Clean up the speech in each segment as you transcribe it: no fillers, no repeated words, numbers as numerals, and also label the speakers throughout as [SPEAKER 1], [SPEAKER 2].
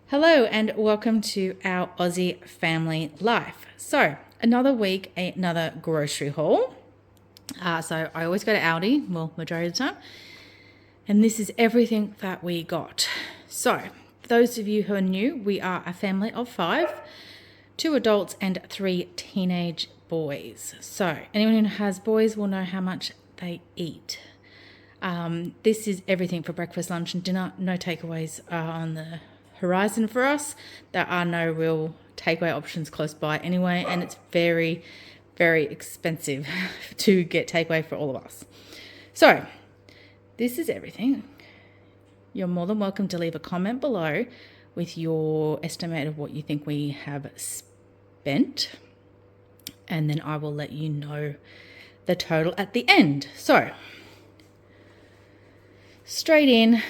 [SPEAKER 1] Hello and welcome to our Aussie family life. So another week, another grocery haul. So I always go to Aldi, well, majority of the time, and this is everything that we got. So for those of you who are new, we are a family of 5, 2 adults and 3 teenage boys. So anyone who has boys will know how much they eat. This is everything for breakfast, lunch and dinner. No takeaways are on the horizon for us. There are no real takeaway options close by anyway, and it's very, very expensive to get takeaway for all of us. So this is everything. You're more than welcome to leave a comment below with your estimate of what you think we have spent, and then I will let you know the total at the end. So straight in,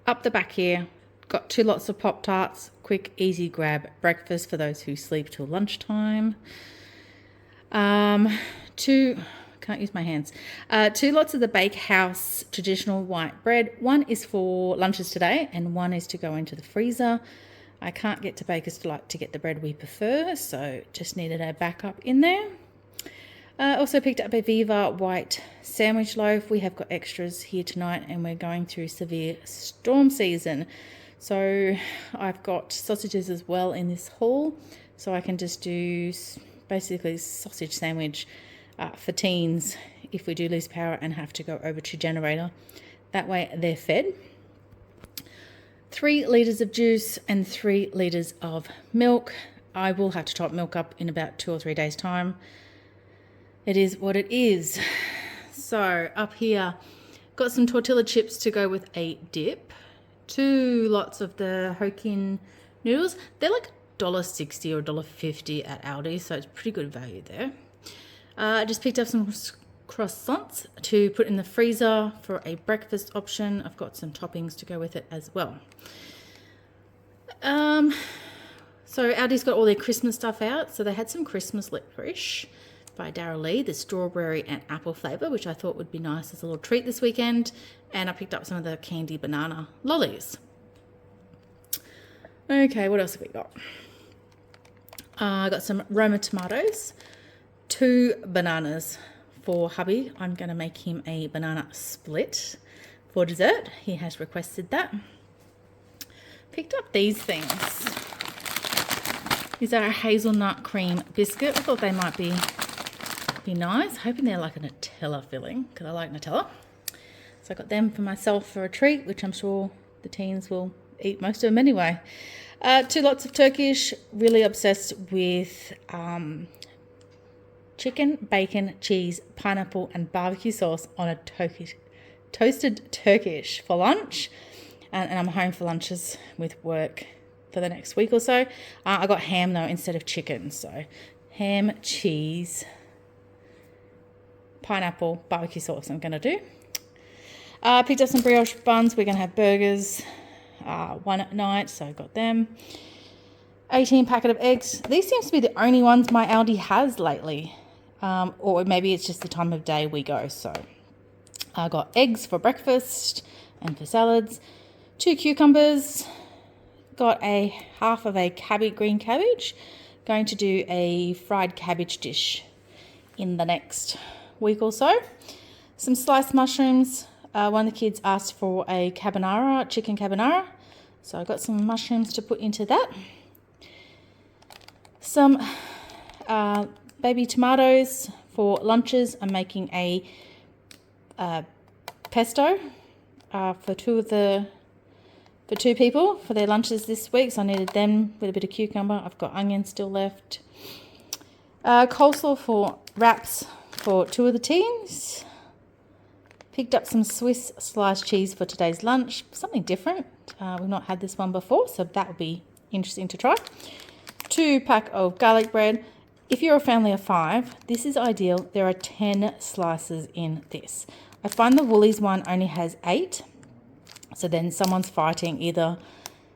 [SPEAKER 1] up the back here, got 2 lots of Pop-Tarts, quick, easy grab breakfast for those who sleep till lunchtime. 2 lots of the Bakehouse traditional white bread. One is for lunches today and one is to go into the freezer. I can't get to Baker's Delight to get the bread we prefer, so just needed a backup in there. Also picked up a Viva white sandwich loaf. We have got extras here tonight and we're going through severe storm season. So I've got sausages as well in this haul. So I can just do basically sausage sandwich for teens if we do lose power and have to go over to generator. That way they're fed. 3 litres of juice and 3 litres of milk. I will have to top milk up in about 2 or 3 days' time. It is what it is. So up here, got some tortilla chips to go with a dip. 2 lots of the Hokkien noodles. They're like $1.60 or $1.50 at Aldi, so it's pretty good value there. I just picked up some croissants to put in the freezer for a breakfast option. I've got some toppings to go with it as well. So Aldi's got all their Christmas stuff out. So they had some Christmas licorice by Darrell Lee, the strawberry and apple flavour, which I thought would be nice as a little treat this weekend. And I picked up some of the candy banana lollies. Okay, what else have we got? I got some Roma tomatoes, 2 bananas for hubby. I'm going to make him a banana split for dessert. He has requested that. Picked up these things. These are a hazelnut cream biscuit. I thought they might be nice. Hoping they're like a Nutella filling because I like Nutella. So I got them for myself for a treat, which I'm sure the teens will eat most of them anyway. 2 lots of Turkish. Really obsessed with chicken, bacon, cheese, pineapple and barbecue sauce on a toasted Turkish for lunch. And I'm home for lunches with work for the next week or so. I got ham though instead of chicken. So ham, cheese, pineapple, barbecue sauce I'm going to do. Picked up some brioche buns. We're going to have burgers one at night, so I got them. 18 packet of eggs. These seems to be the only ones my Aldi has lately. Or maybe it's just the time of day we go. So I got eggs for breakfast and for salads. 2 cucumbers. Got a half of a green cabbage. Going to do a fried cabbage dish in the next week or so. Some sliced mushrooms. One of the kids asked for a carbonara, chicken carbonara. So I got some mushrooms to put into that. Some baby tomatoes for lunches. I'm making a pesto for 2 people for their lunches this week. So I needed them with a bit of cucumber. I've got onions still left. Coleslaw for wraps for 2 of the teens. Picked up some Swiss sliced cheese for today's lunch. Something different. We've not had this one before, so that would be interesting to try. 2 pack of garlic bread. If you're a family of 5, this is ideal. There are 10 slices in this. I find the Woolies one only has 8. So then someone's fighting. Either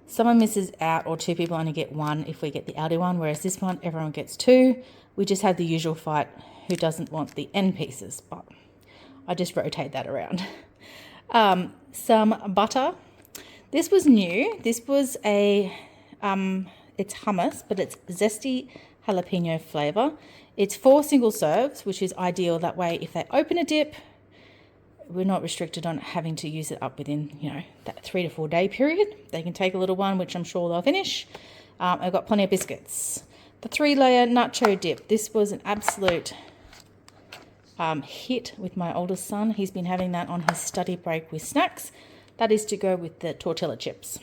[SPEAKER 1] someone misses out or 2 people only get 1 if we get the Aldi one, whereas this one, everyone gets 2. We just have the usual fight who doesn't want the end pieces, but I just rotate that around. Some butter. This was new. This was a It's hummus, but it's zesty jalapeno flavor. It's 4 single serves, which is ideal. That way, if they open a dip, we're not restricted on having to use it up within, that 3 to 4 day period. They can take a little one, which I'm sure they'll finish. I've got plenty of biscuits. The 3-layer nacho dip. This was an absolute hit with my oldest son. He's been having that on his study break with snacks. That is to go with the tortilla chips.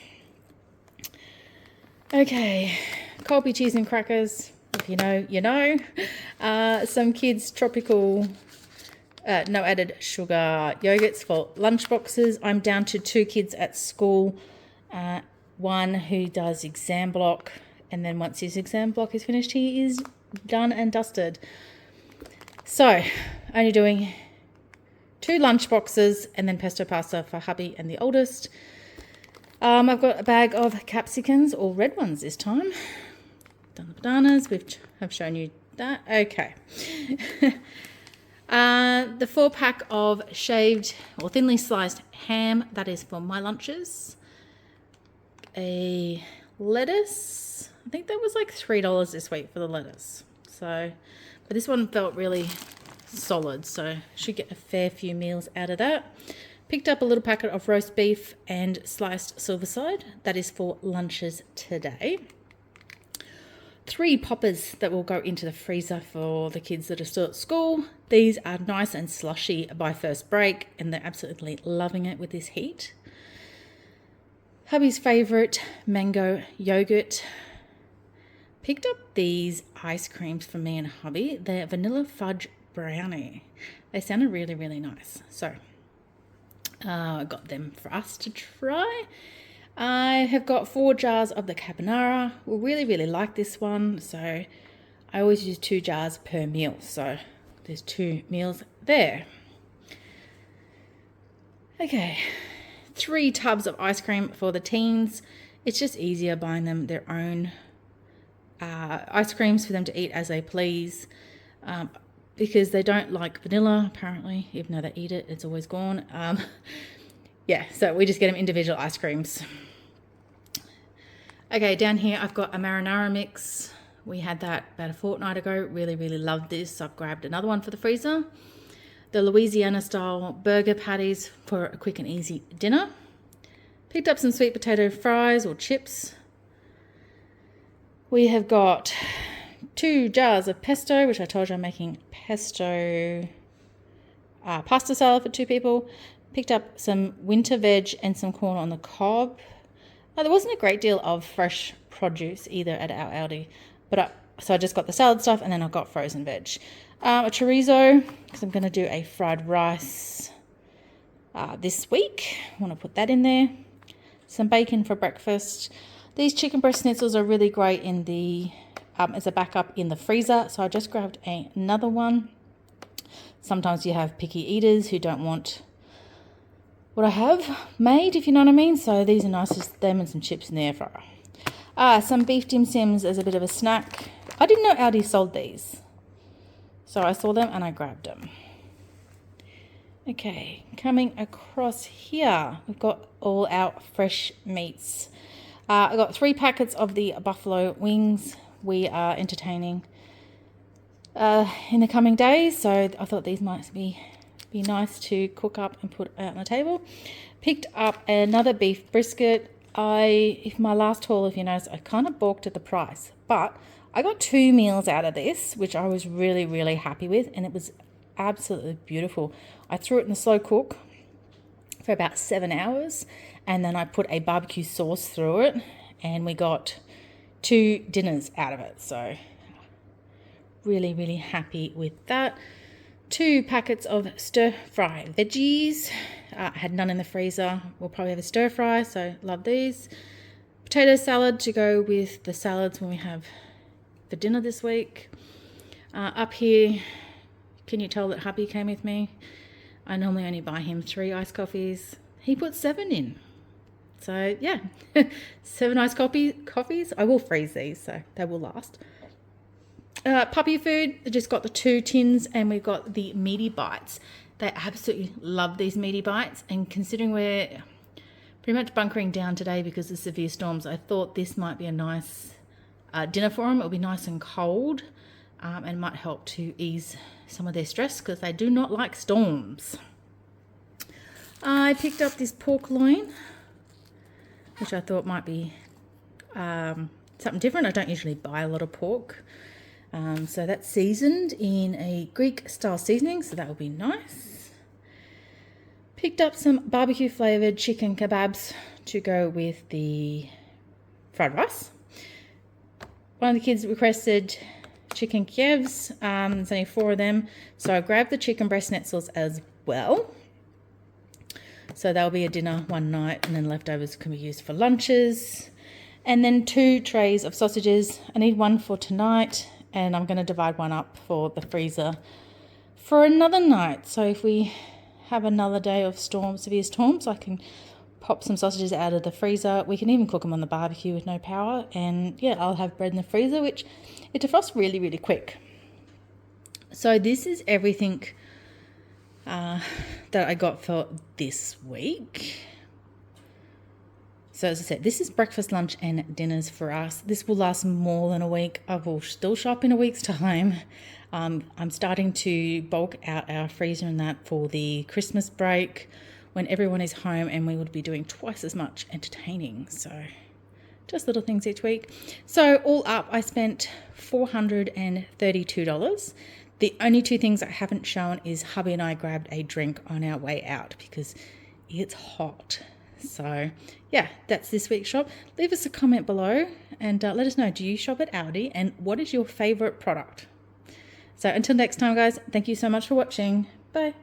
[SPEAKER 1] Okay, Colby cheese and crackers. If you know, you know. Some kids' tropical, no added sugar yogurts for lunch boxes. I'm down to 2 kids at school. One who does exam block, and then once his exam block is finished, he is done and dusted. So, only doing 2 lunch boxes and then pesto pasta for hubby and the oldest. I've got a bag of capsicums, or red ones this time. Done the bananas. I've shown you that. Okay. The 4-pack of shaved or thinly sliced ham. That is for my lunches. A lettuce. I think that was like $3 this week for the lettuce. So, but this one felt really solid, so should get a fair few meals out of that. Picked up a little packet of roast beef and sliced silverside. That is for lunches today. 3 poppers that will go into the freezer for the kids that are still at school. These are nice and slushy by first break, and they're absolutely loving it with this heat. Hubby's favourite mango yogurt. Picked up these ice creams for me and hubby. They're vanilla fudge brownie. They sounded really, really nice. So I got them for us to try. I have got 4 jars of the carbonara. We really, really like this one. So I always use 2 jars per meal. So there's 2 meals there. Okay. 3 tubs of ice cream for the teens. It's just easier buying them their own ice creams for them to eat as they please, because they don't like vanilla, apparently, even though they eat it, it's always gone. Yeah, so we just get them individual ice creams. Okay, down here I've got a marinara mix. We had that about a fortnight ago. Really, really loved this. I've grabbed another one for the freezer. The Louisiana style burger patties for a quick and easy dinner. Picked up some sweet potato fries or chips. We have got 2 jars of pesto, which I told you I'm making pesto pasta salad for 2 people. Picked up some winter veg and some corn on the cob. There wasn't a great deal of fresh produce either at our Aldi, but so I just got the salad stuff, and then I got frozen veg. A chorizo, because I'm going to do a fried rice this week. I want to put that in there. Some bacon for breakfast. These chicken breast schnitzels are really great in the as a backup in the freezer, so I just grabbed another one. Sometimes you have picky eaters who don't want what I have made, if you know what I mean. So these are nice, just them and some chips in the air fryer. Some beef dim sims as a bit of a snack. I didn't know Aldi sold these, so I saw them and I grabbed them. Okay, coming across here, we've got all our fresh meats. I got 3 packets of the buffalo wings we are entertaining in the coming days, so I thought these might be nice to cook up and put out on the table. Picked up another beef brisket. If my last haul, if you notice, I kind of balked at the price, but I got 2 meals out of this, which I was really, really happy with, and it was absolutely beautiful. I threw it in the slow cook for about 7 hours, and then I put a barbecue sauce through it, and we got 2 dinners out of it. So really, really happy with that. 2 packets of stir-fry veggies. I had none in the freezer. We'll probably have a stir-fry, so love these. Potato salad to go with the salads when we have for dinner this week. Up here, can you tell that hubby came with me? I normally only buy him 3 iced coffees. He put 7 in. So yeah, 7 iced coffees. I will freeze these, so they will last. Puppy food, I just got the 2 tins, and we've got the meaty bites. They absolutely love these meaty bites, and considering we're pretty much bunkering down today because of severe storms. I thought this might be a nice dinner for them. It'll be nice and cold and might help to ease some of their stress because they do not like storms. I picked up this pork loin, which I thought might be something different. I don't usually buy a lot of pork. So that's seasoned in a Greek style seasoning, so that will be nice. Picked up some barbecue flavoured chicken kebabs to go with the fried rice. One of the kids requested chicken Kievs. There's only 4 of them, so I grabbed the chicken breast schnitzels as well. So that'll be a dinner one night, and then leftovers can be used for lunches. And then 2 trays of sausages. I need 1 for tonight, and I'm going to divide 1 up for the freezer for another night. So if we have another day of severe storms, I can pop some sausages out of the freezer. We can even cook them on the barbecue with no power. And yeah, I'll have bread in the freezer, which it defrosts really, really quick. So this is everything that I got for this week. So as I said, this is breakfast, lunch and dinners for us. This will last more than a week. I will still shop in a week's time. I'm starting to bulk out our freezer and that for the Christmas break when everyone is home, and we would be doing twice as much entertaining. So just little things each week. So all up, I spent $432. The only 2 things I haven't shown is hubby and I grabbed a drink on our way out because it's hot. So yeah, that's this week's shop. Leave us a comment below and let us know, do you shop at Aldi, and what is your favorite product? So until next time, guys, thank you so much for watching. Bye.